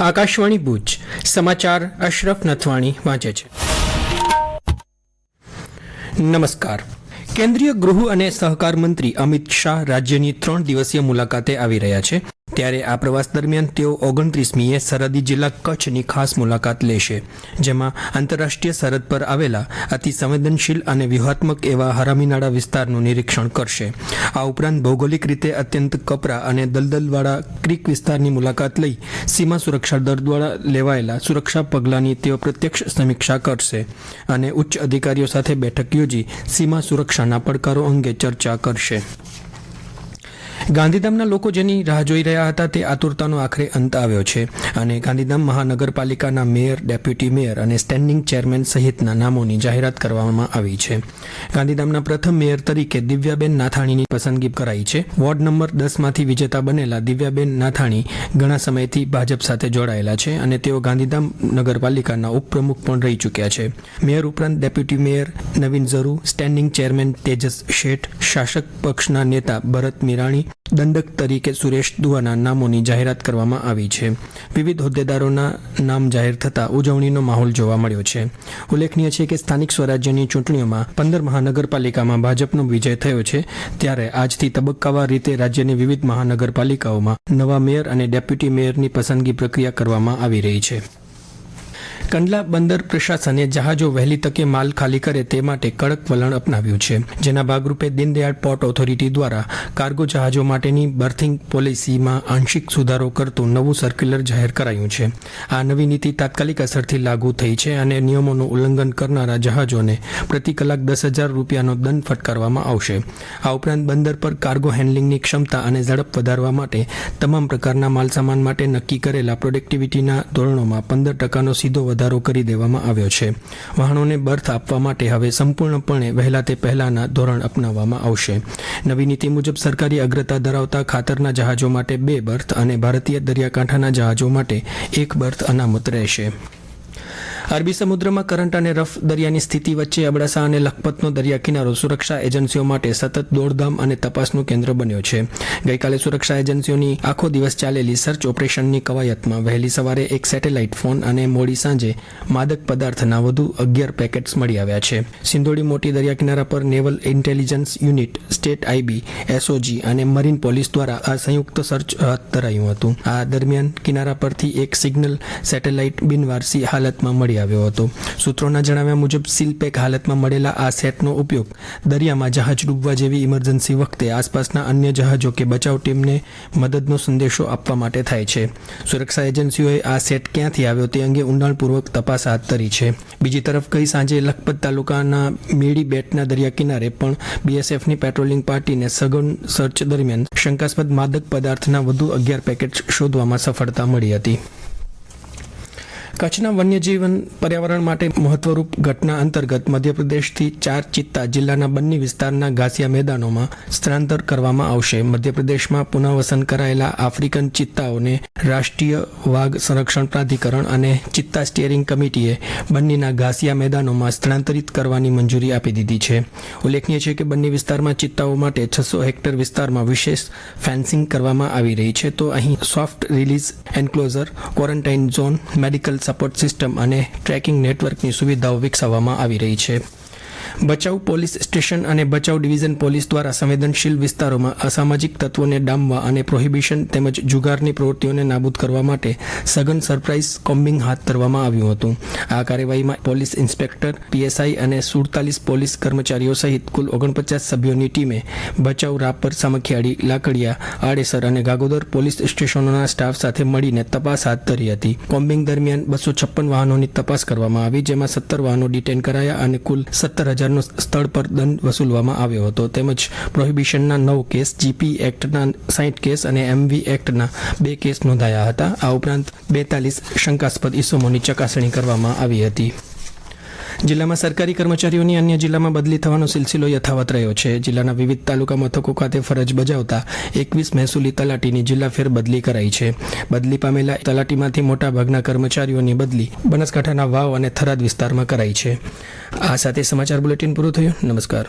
આકાશવાણી ભુજ સમાચાર અશરફ નથવાણી વાંચે છે. નમસ્કાર. કેન્દ્રીય ગૃહ અને સહકાર મંત્રી અમિત શાહ રાજ્યની 3 દિવસીય મુલાકાતે આવી રહ્યા છે. ત્યારે આ પ્રવાસ દરમિયાન તેઓ 29મીએ સરહદી જિલ્લા કચ્છની ખાસ મુલાકાત લેશે, જેમાં આંતરરાષ્ટ્રીય સરહદ પર આવેલા અતિ સંવેદનશીલ અને વ્યૂહાત્મક એવા હરામીનાળા વિસ્તારનું નિરીક્ષણ કરશે. આ ઉપરાંત ભૌગોલિક રીતે અત્યંત કપરા અને દલદલવાળા ક્રીક વિસ્તારની મુલાકાત લઈ સીમા સુરક્ષા દળ દ્વારા લેવાયેલા સુરક્ષા પગલાંની તેઓ પ્રત્યક્ષ સમીક્ષા કરશે અને ઉચ્ચ અધિકારીઓ સાથે બેઠક યોજી સીમા સુરક્ષાના પડકારો અંગે ચર્ચા કરશે. ગાંધીધામના લોકો જેની રાહ જોઈ રહ્યા હતા તે આતુરતાનો આખરે અંત આવ્યો છે અને ગાંધીધામ મહાનગરપાલિકાના મેયર, ડેપ્યુટી મેયર અને સ્ટેન્ડિંગ ચેરમેન સહિતના નામોની જાહેરાત કરવામાં આવી છે. ગાંધીધામના પ્રથમ મેયર તરીકે દિવ્યાબેન નાથાણીની પસંદગી કરાઈ છે. વોર્ડ નંબર 10માંથી વિજેતા બનેલા દિવ્યાબેન નાથાણી ઘણા સમયથી ભાજપ સાથે જોડાયેલા છે અને તેઓ ગાંધીધામ નગરપાલિકાના ઉપપ્રમુખ પણ રહી ચૂક્યા છે. મેયર ઉપરાંત ડેપ્યુટી મેયર નવીન ઝરુ, સ્ટેન્ડિંગ ચેરમેન તેજસ શેઠ, શાસક પક્ષના નેતા ભરત મીરાણી, દંડક તરીકે સુરેશ દુવાના નામોની જાહેરાત કરવામાં આવી છે. વિવિધ હોદ્દેદારોના નામ જાહેર થતાં ઉજવણીનો માહોલ જોવા મળ્યો છે. ઉલ્લેખનીય છે કે સ્થાનિક સ્વરાજ્યની ચૂંટણીઓમાં 15 મહાનગરપાલિકામાં ભાજપનો વિજય થયો છે. ત્યારે આજથી તબક્કાવાર રીતે રાજ્યની વિવિધ મહાનગરપાલિકાઓમાં નવા મેયર અને ડેપ્યુટી મેયરની પસંદગી પ્રક્રિયા કરવામાં આવી રહી છે. કંડલા બંદર પ્રશાસને જહાજો વહેલી તકે માલ ખાલી કરે તે માટે કડક વલણ અપનાવ્યું છે. જેના ભાગરૂપે દીનદયાળ પોર્ટ ઓથોરિટી દ્વારા કાર્ગો જહાજો માટેની બર્થિંગ પોલિસીમાં આંશિક સુધારો કરતું નવું સર્ક્યુલર જાહેર કરાયું છે. આ નવી નીતિ તાત્કાલિક અસરથી લાગુ થઈ છે અને નિયમોનું ઉલ્લંઘન કરનારા જહાજોને પ્રતિ કલાક 10,000 રૂપિયાનો દંડ ફટકારવામાં આવશે. આ ઉપરાંત બંદર પર કાર્ગો હેન્ડલિંગની ક્ષમતા અને ઝડપ વધારવા માટે તમામ પ્રકારના માલસામાન માટે નક્કી કરેલા પ્રોડક્ટિવિટીના ધોરણોમાં 15% સીધો વધારો કરી દેવામાં આવ્યો છે. વાહનોને બર્થ આપવા માટે હવે સંપૂર્ણપણે વહેલા તે પહેલાના ધોરણ અપનાવવામાં આવશે. નવી નીતિ મુજબ સરકારી અગ્રતા ધરાવતા ખાતરના જહાજો માટે 2 બર્થ અને ભારતીય દરિયાકાંઠાના જહાજો માટે 1 બર્થ અનામત રહેશે. અરબી સમુદ્રમાં કરંટ અને રફ દરિયાની સ્થિતિ વચ્ચે અબડાસા અને લખપતનો દરિયા કિનારો સુરક્ષા એજન્સીઓ માટે સતત દોડધામ અને તપાસનું કેન્દ્ર બન્યો છે. ગઈકાલે સુરક્ષા એજન્સીઓની આખો દિવસ ચાલેલી સર્ચ ઓપરેશનની કવાયતમાં વહેલી સવારે એક સેટેલાઇટ ફોન અને મોડી સાંજે માદક પદાર્થના વધુ 11 પેકેટ્સ મળી આવ્યા છે. સિંધોડી મોટી દરિયા કિનારા પર naval intelligence unit, state IB, SOG અને મરીન પોલીસ દ્વારા આ સંયુક્ત સર્ચ હાથ ધરાયું હતું. આ દરમિયાન કિનારા પરથી એક સિગ્નલ સેટેલાઇટ બિનવારસી હાલતમાં મળી આવ્યો હતો. સૂત્રોના જણાવ્યા મુજબ સીલપેક હાલતમાં મળેલા આ સેટનો ઉપયોગ દરિયામાં જહાજ ડૂબવા જેવી ઇમરજન્સી વખતે આસપાસના અન્ય જહાજો કે બચાવ ટીમને મદદનો સંદેશો આપવા માટે થાય છે. સુરક્ષા એજન્સીઓએ આ સેટ ક્યાંથી આવ્યો તે અંગે ઊંડાણપૂર્વક તપાસ હાથ ધરી છે. બીજી તરફ ગઈ સાંજે લખપત તાલુકાના મેડી બેટના દરિયા કિનારે પણ બીએસએફની પેટ્રોલિંગ પાર્ટીને સઘન સર્ચ દરમિયાન શંકાસ્પદ માદક પદાર્થના વધુ 11 પેકેટ શોધવામાં સફળતા મળી હતી. કચ્છના વન્યજીવન પર્યાવરણ માટે મહત્વરૂપ ઘટના અંતર્ગત મધ્યપ્રદેશથી 4 ચિત્તા જિલ્લાના બન્ની વિસ્તારના ઘાસિયા મેદાનોમાં સ્થળાંતર કરવામાં આવશે. મધ્યપ્રદેશમાં પુનઃવસન કરાયેલા આફ્રિકન ચિત્તાઓને રાષ્ટ્રીય વાઘ સંરક્ષણ પ્રાધિકરણ અને ચિત્તા સ્ટીયરિંગ કમિટીએ બન્નીના ઘાસિયા મેદાનોમાં સ્થળાંતરિત કરવાની મંજૂરી આપી દીધી છે. ઉલ્લેખનીય છે કે બન્ની વિસ્તારમાં ચિત્તાઓ માટે 600 હેક્ટર વિસ્તારમાં વિશેષ ફેન્સિંગ કરવામાં આવી રહી છે. તો અહીં soft release enclosure, quarantine zone, medical support system અને ટ્રેકિંગ નેટવર્કની સુવિધાઓ વિકસાવવામાં આવી રહી છે. ભચાઉ પોલીસ સ્ટેશન અને ભચાઉ ડિવિઝન પોલીસ દ્વારા સંવેદનશીલ વિસ્તારોમાં અસામાજિક તત્વોને ડામવા અને પ્રોહિબિશન તેમજ જુગારની પ્રવૃત્તિઓને નાબૂદ કરવા માટે સઘન સરપ્રાઇઝ કોમ્બિંગ હાથ ધરવામાં આવ્યું હતું. આ કાર્યવાહીમાં પોલીસ ઇન્સ્પેક્ટર, પીએસઆઈ અને 47 પોલીસ કર્મચારીઓ સહિત કુલ 49 સભ્યોની ટીમે ભચાઉ, રાપર, સામખિયાળી, લાકડિયા, આડેસર અને ગાગોદર પોલીસ સ્ટેશનોના સ્ટાફ સાથે મળીને તપાસ હાથ ધરી હતી. કોમ્બિંગ દરમિયાન 256 વાહનોની તપાસ કરવામાં આવી, જેમાં 17 વાહનો ડિટેન કરાયા અને કુલ 17,000 સ્થળ પર દંડ વસૂલવામાં આવ્યો હતો. તેમજ પ્રોહિબિશનના 9 કેસ, જીપી એક્ટના 60 કેસ અને એમવી એક્ટના 2 કેસ નોંધાયા હતા. આ ઉપરાંત 42 શંકાસ્પદ ઇસમોની ચકાસણી કરવામાં આવી હતી. જિલ્લામાં સરકારી કર્મચારીઓની અન્ય જિલ્લામાં બદલી થવાનો સિલસિલો યથાવત રહ્યો છે. જિલ્લાના વિવિધ તાલુકા મથકો ખાતે ફરજ બજાવતા 21 મહેસૂલી તલાટીની જિલ્લા ફેર બદલી કરાઈ છે. બદલી પામેલા તલાટીમાંથી મોટાભાગના કર્મચારીઓની બદલી બનાસકાંઠાના વાવ અને થરાદ વિસ્તારમાં કરાઈ છે. આ સાથે સમાચાર બુલેટિન પૂરું થયું. નમસ્કાર.